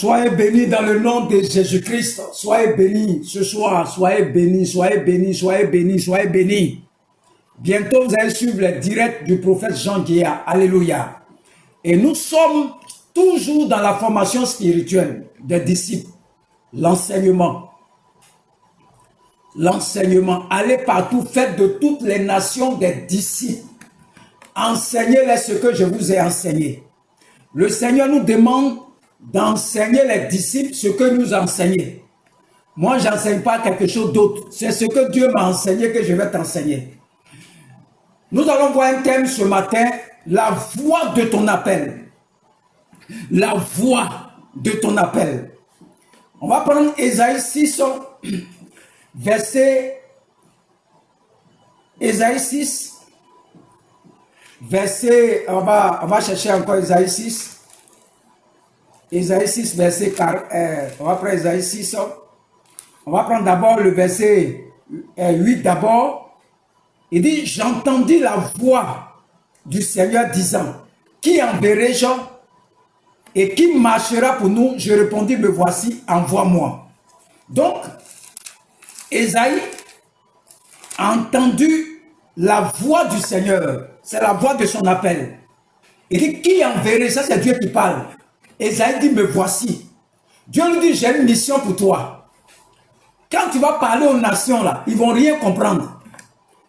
Soyez bénis dans le nom de Jésus-Christ. Soyez bénis ce soir. Soyez bénis, soyez bénis, soyez bénis, soyez bénis. Bientôt, vous allez suivre les directs du prophète Jean Guéa. Alléluia. Et nous sommes toujours dans la formation spirituelle des disciples. L'enseignement. L'enseignement. Allez partout, faites de toutes les nations des disciples. Enseignez-les ce que je vous ai enseigné. Le Seigneur nous demande d'enseigner les disciples ce que nous enseignons. Moi, je n'enseigne pas quelque chose d'autre. C'est ce que Dieu m'a enseigné que je vais t'enseigner. Nous allons voir un thème ce matin, la voix de ton appel. La voix de ton appel. On va prendre Ésaïe 6, verset... Ésaïe 6, verset... On va chercher encore Ésaïe 6. Ésaïe 6, verset 4. On va prendre Ésaïe 6. On va prendre d'abord le verset 8 d'abord. Il dit, j'entendis la voix du Seigneur disant, qui enverrai-je et qui marchera pour nous? Je répondis, me voici, envoie-moi. Donc, Ésaïe a entendu la voix du Seigneur. C'est la voix de son appel. Il dit, qui enverrai? Ça, c'est Dieu qui parle. Ésaïe dit, me voici. Dieu lui dit, j'ai une mission pour toi. Quand tu vas parler aux nations, là, ils ne vont rien comprendre.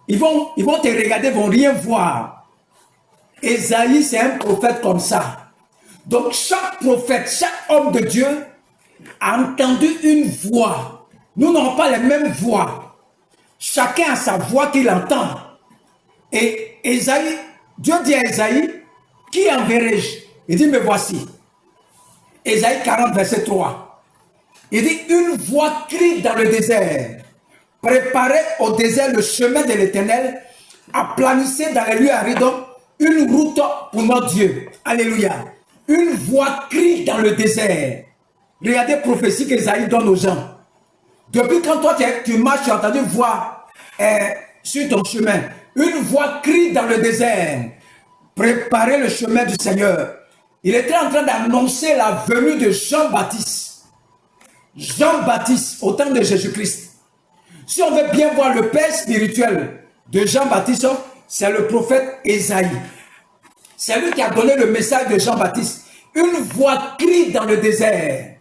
Ils vont te regarder, ils ne vont rien voir. Ésaïe, c'est un prophète comme ça. Donc, chaque prophète, chaque homme de Dieu a entendu une voix. Nous n'avons pas les mêmes voix. Chacun a sa voix qu'il entend. Et Ésaïe, Dieu dit à Ésaïe, qui enverrai-je? Il dit, me voici. Ésaïe 40, verset 3. Il dit, une voix crie dans le désert. Préparez au désert le chemin de l'Éternel, aplanissez dans les lieux arides une route pour notre Dieu. Alléluia. Une voix crie dans le désert. Regardez la prophétie qu'Ésaïe donne aux gens. Depuis quand toi tu marches, tu as entendu une voix sur ton chemin. Une voix crie dans le désert. Préparez le chemin du Seigneur. Il était en train d'annoncer la venue de Jean-Baptiste. Jean-Baptiste, au temps de Jésus-Christ. Si on veut bien voir le père spirituel de Jean-Baptiste, c'est le prophète Ésaïe. C'est lui qui a donné le message de Jean-Baptiste. Une voix crie dans le désert.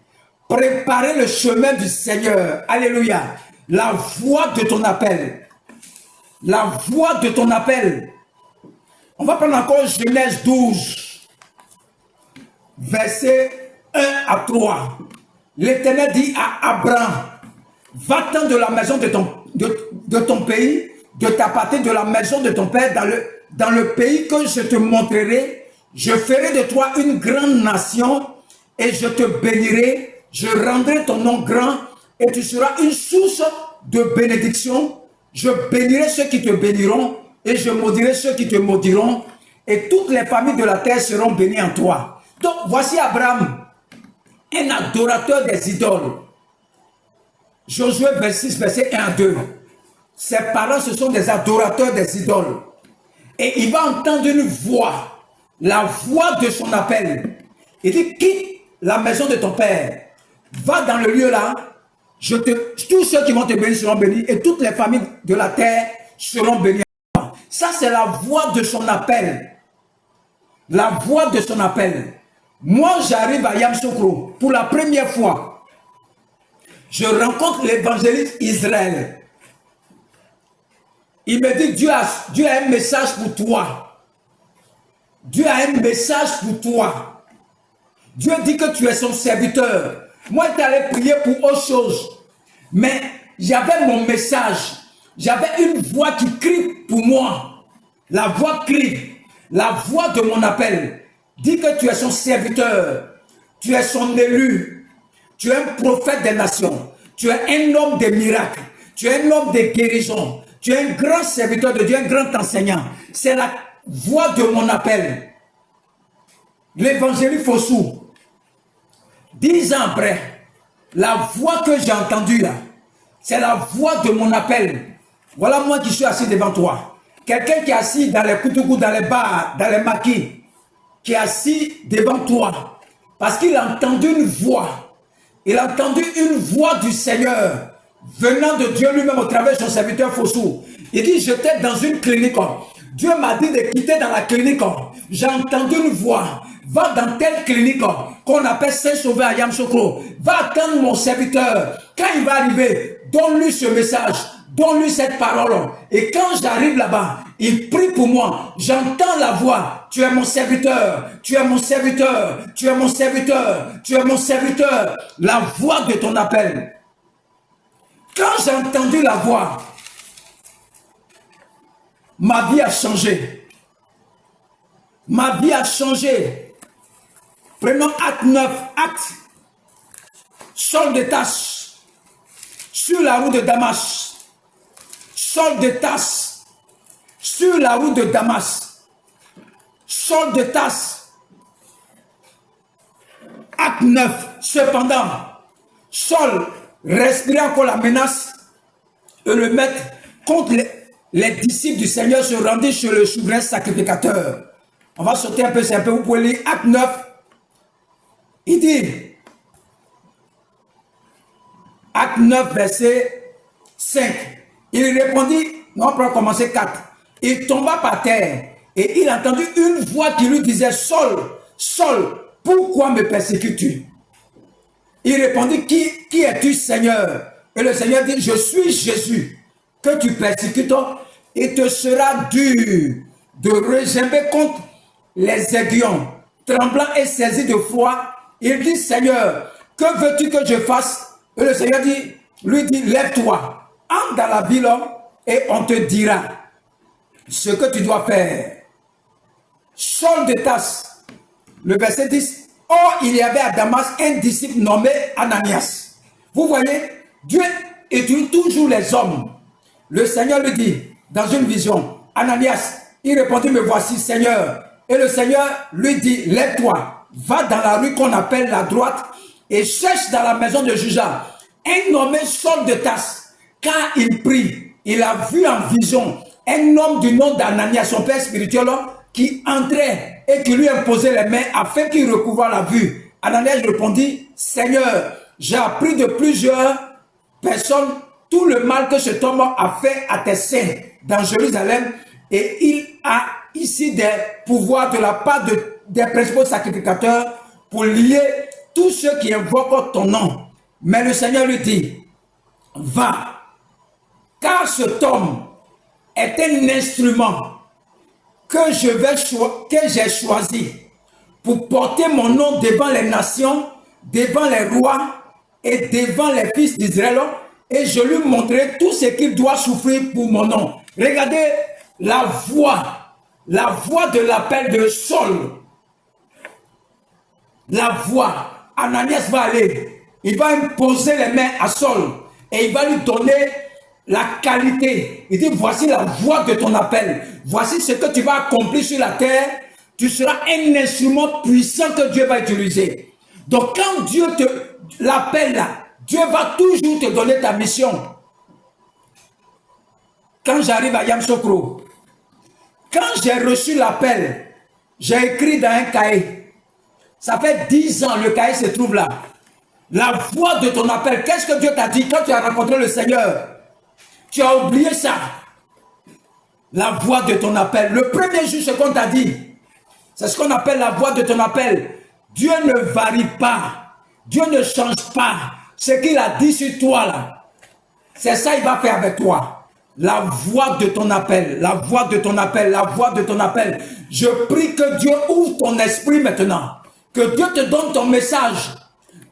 Préparez le chemin du Seigneur. Alléluia. La voix de ton appel. La voix de ton appel. On va prendre encore Genèse 12, verset 1 à 3. L'Éternel dit à Abraham, va-t'en de la maison de ton pays, de ta patrie, de la maison de ton père, dans le pays que je te montrerai. Je ferai de toi une grande nation et je te bénirai. Je rendrai ton nom grand et tu seras une source de bénédiction. Je bénirai ceux qui te béniront et je maudirai ceux qui te maudiront. Et toutes les familles de la terre seront bénies en toi. Donc voici Abraham, un adorateur des idoles. Josué 26, verset 1 à 2. Ses parents, ce sont des adorateurs des idoles. Et il va entendre une voix, la voix de son appel. Il dit, quitte la maison de ton père, va dans le lieu là, tous ceux qui vont te bénir seront bénis, et toutes les familles de la terre seront bénies. Ça, c'est la voix de son appel. La voix de son appel. Moi, j'arrive à Yamoussoukro pour la première fois. Je rencontre l'évangéliste Israël. Il me dit, Dieu a un message pour toi. Dieu a un message pour toi. Dieu dit que tu es son serviteur. Moi, j'étais allé prier pour autre chose. Mais j'avais mon message. J'avais une voix qui crie pour moi. La voix crie. La voix de mon appel. Dit que tu es son serviteur. Tu es son élu. Tu es un prophète des nations. Tu es un homme de miracles. Tu es un homme de guérison. Tu es un grand serviteur de Dieu, un grand enseignant. C'est la voix de mon appel. L'évangéliste Fossou, 10 ans après, la voix que j'ai entendue là, c'est la voix de mon appel. Voilà moi qui suis assis devant toi. Quelqu'un qui est assis dans les koutoukou, dans les bars, dans les maquis, qui est assis devant toi. Parce qu'il a entendu une voix. Il a entendu une voix du Seigneur venant de Dieu lui-même au travers de son serviteur Fossou. Il dit, j'étais dans une clinique. Dieu m'a dit de quitter dans la clinique. J'ai entendu une voix. Va dans telle clinique qu'on appelle Saint-Sauveur à Yamoussoukro. Va attendre mon serviteur. Quand il va arriver, donne-lui ce message. Donne-lui cette parole. Et quand j'arrive là-bas, il prie pour moi. J'entends la voix. Tu es mon serviteur. Tu es mon serviteur. Tu es mon serviteur. Tu es mon serviteur. La voix de ton appel. Quand j'ai entendu la voix, ma vie a changé. Ma vie a changé. Prenons acte 9. Acte. Saul de Tarse. Sur la route de Damas. Saul de Tarse, sur la route de Damas. Saul de Tarse. Acte 9. Cependant, Saul respirait encore la menace et le maître contre les disciples du Seigneur se rendit chez le souverain sacrificateur. On va sauter un peu, c'est un peu, vous pouvez lire Acte 9. Il dit, Acte 9, verset 5. Il répondit, on peut commencer 4. Il tomba par terre et il entendit une voix qui lui disait, Saul, Saul, pourquoi me persécutes-tu? Il répondit, qui es-tu, Seigneur? Et le Seigneur dit, je suis Jésus, que tu persécutes, et te sera dur de regimber contre les aiguillons. Tremblant et saisi de foi, il dit, Seigneur, que veux-tu que je fasse? Et le Seigneur lui dit, lève-toi. Entre dans la ville et on te dira ce que tu dois faire. Saul de Tarse, le verset 10. Or, il y avait à Damas un disciple nommé Ananias. Vous voyez, Dieu étudie toujours les hommes. Le Seigneur lui dit, dans une vision, Ananias, il répondit, me voici, Seigneur. Et le Seigneur lui dit, lève-toi, va dans la rue qu'on appelle la droite et cherche dans la maison de Judas un nommé Saul de Tarse. Car il prie, il a vu en vision un homme du nom d'Ananias, son père spirituel, qui entrait et qui lui imposait les mains afin qu'il recouvre la vue. Ananias répondit, Seigneur, j'ai appris de plusieurs personnes tout le mal que cet homme a fait à tes saints dans Jérusalem, et il a ici des pouvoirs de la part des principaux sacrificateurs pour lier tous ceux qui invoquent ton nom. Mais le Seigneur lui dit, va. Car cet homme est un instrument que j'ai choisi pour porter mon nom devant les nations, devant les rois et devant les fils d'Israël, et je lui montrerai tout ce qu'il doit souffrir pour mon nom. Regardez la voix de l'appel de Saul. La voix. Ananias va aller, il va imposer les mains à Saul et il va lui donner la qualité. Il dit, voici la voix de ton appel. Voici ce que tu vas accomplir sur la terre. Tu seras un instrument puissant que Dieu va utiliser. Donc quand Dieu te l'appelle là, Dieu va toujours te donner ta mission. Quand j'arrive à Yamoussoukro, quand j'ai reçu l'appel, j'ai écrit dans un cahier. Ça fait 10 ans, le cahier se trouve là. La voix de ton appel, qu'est-ce que Dieu t'a dit quand tu as rencontré le Seigneur? Tu as oublié ça. La voix de ton appel. Le premier jour, ce qu'on t'a dit, c'est ce qu'on appelle la voix de ton appel. Dieu ne varie pas. Dieu ne change pas. Ce qu'il a dit sur toi là, c'est ça qu'il va faire avec toi. La voix de ton appel. La voix de ton appel. La voix de ton appel. Je prie que Dieu ouvre ton esprit maintenant. Que Dieu te donne ton message.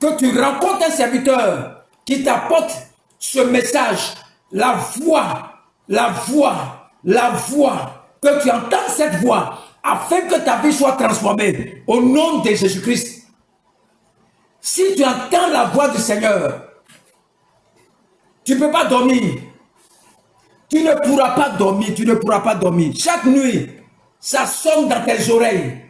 Que tu rencontres un serviteur qui t'apporte ce message. La voix, que tu entends cette voix, afin que ta vie soit transformée au nom de Jésus-Christ. Si tu entends la voix du Seigneur, tu ne peux pas dormir. Tu ne pourras pas dormir, tu ne pourras pas dormir. Chaque nuit, ça sonne dans tes oreilles.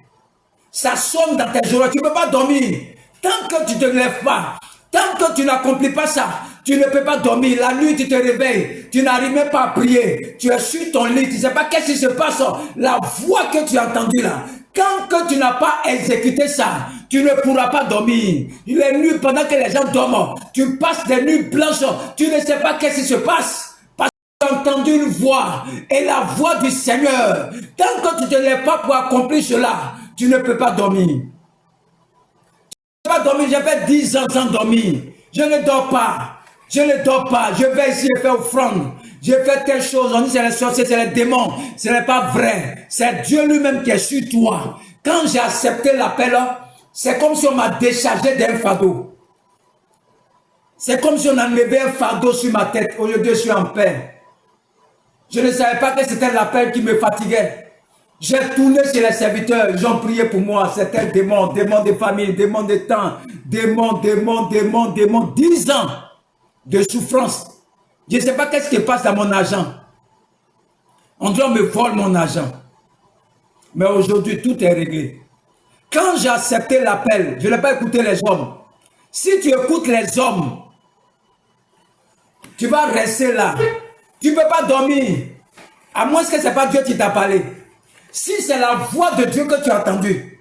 Ça sonne dans tes oreilles, tu ne peux pas dormir. Tant que tu ne te lèves pas, tant que tu n'accomplis pas ça, tu ne peux pas dormir. La nuit, tu te réveilles. Tu n'arrives même pas à prier. Tu es sur ton lit. Tu ne sais pas qu'est-ce qui se passe. La voix que tu as entendue là, Quand que tu n'as pas exécuté ça, tu ne pourras pas dormir. Les nuits, pendant que les gens dorment, tu passes des nuits blanches, tu ne sais pas qu'est-ce qui se passe. Parce que tu as entendu une voix, et la voix du Seigneur. Tant que tu ne l'es pas pour accomplir cela, tu ne peux pas dormir. Tu ne peux pas dormir, j'ai fait 10 ans sans dormir. Je ne dors pas. Je ne dors pas. Je vais ici et faire offrande. Je fais telle chose. On dit c'est les sorciers, c'est les démons. Ce n'est pas vrai. C'est Dieu lui-même qui est sur toi. Quand j'ai accepté l'appel, c'est comme si on m'a déchargé d'un fardeau. C'est comme si on enlevait un fardeau sur ma tête au lieu de je suis en paix. Je ne savais pas que c'était l'appel qui me fatiguait. J'ai tourné chez les serviteurs, ils ont prié pour moi. C'était un démon, démon de famille, démon de temps, démon, 10 ans de souffrance. Je ne sais pas qu'est-ce qui passe dans mon argent. On dirait qu'on me vole mon argent. Mais aujourd'hui, tout est réglé. Quand j'ai accepté l'appel, je n'ai pas écouté les hommes. Si tu écoutes les hommes, tu vas rester là. Tu ne peux pas dormir. À moins que ce n'est pas Dieu qui t'a parlé. Si c'est la voix de Dieu que tu as entendue,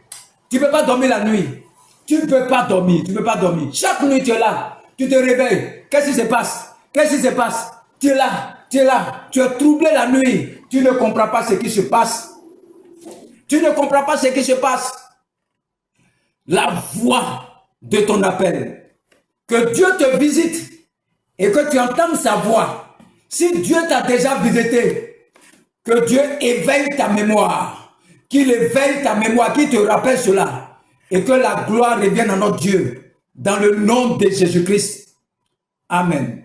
tu ne peux pas dormir la nuit. Tu ne peux pas dormir. Tu ne peux pas dormir. Chaque nuit, tu es là. Tu te réveilles. Qu'est-ce qui se passe? Qu'est-ce qui se passe? Tu es là. Tu es là. Tu es troublé la nuit. Tu ne comprends pas ce qui se passe. Tu ne comprends pas ce qui se passe. La voix de ton appel. Que Dieu te visite et que tu entends sa voix. Si Dieu t'a déjà visité, que Dieu éveille ta mémoire, qu'il éveille ta mémoire, qu'il te rappelle cela, et que la gloire revienne à notre Dieu, dans le nom de Jésus-Christ. Amen.